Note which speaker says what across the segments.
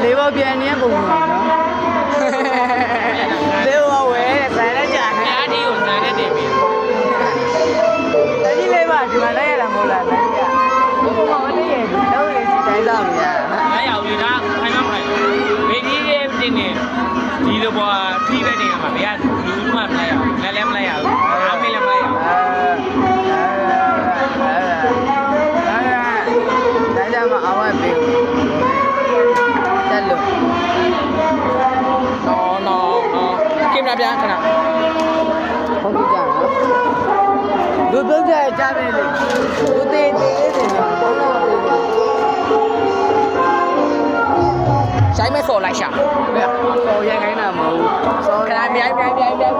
Speaker 1: လေးဘောပြန်နေပုံမှာနော်လေးဘောဝဲဇာတ်လက်ကြတယ်
Speaker 2: အားဒီကိုဇာတ်နဲ့တင်ပြီး
Speaker 1: တကြီးလေးပါဒီမှာလိုက်ရတာမဟုတ်လားလိုက်ရဘုံမမတည့်ရဲ့တော့လေစီတိုင်းတော့ရ
Speaker 2: အားရောက်လေဒါခိုင်မခိုင်ဘေးကြီးရဲ့တင်နေဒီလိုပေါ်ထိပဲနေမှာဗျာလူမှမလိုက်အောင်လက်လည်းမလိုက်အောင်အားမလည်းမလိုက်အောင်
Speaker 1: ဒါကြမှာအဝတ်ပေးတက်လို့
Speaker 2: နော်ကင်မရာပြန်ခဏ
Speaker 1: ဟုတ်ပြီကြာနော်လူသုံးကြကြားပဲလေလူသေးသေးတယ်နော်ဘုံတော့သေးတယ်
Speaker 2: ဆိုင်မဲ့ဆော်လိုက်ရှာ
Speaker 1: ဆော်ရိုက်ခိုင်းတာမဟုတ်ဆော်
Speaker 2: ခဏမြိုင်
Speaker 1: ပြီးတော့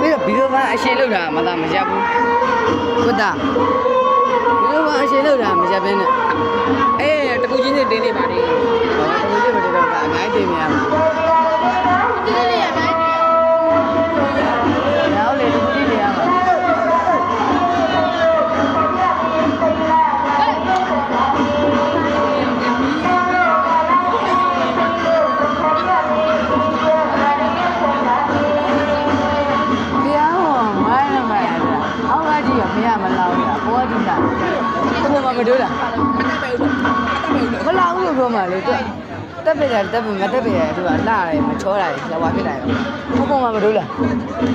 Speaker 1: ဗီဒီယိုကအရှင်းလောက်တာမသာမရပ်ဘူးဟုတ်တာဗီဒီယိုကအရှင်းလောက်တာမရပ်ဘဲနဲ့
Speaker 2: အေးတပူချင်းချင်းတင်းနေပါလေ
Speaker 1: ဟောတကယ်မတည်တော့ကအငိုင်းတင်နေရမှာနောက်လေတကယ်နေရမှာမတို့လားမလာဘူးလို့ပြောမှလေတက်ပြတယ်တက်ပြမတက်ပြတယ်သူကလှတယ်မချောတာလေလဝါဖြစ်လာရောဘုံမှာမတို့လား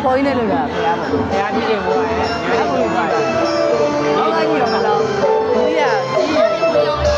Speaker 1: ပေါ်ရင်းနဲ့လို့လားခင်ဗျားမ
Speaker 2: တရားကြီးတွေဘောရဲ
Speaker 1: အဲ့ဒါကိုကြည့်ပါအောက်ကကြည့်တော့မလာဘူးဒီကကြီး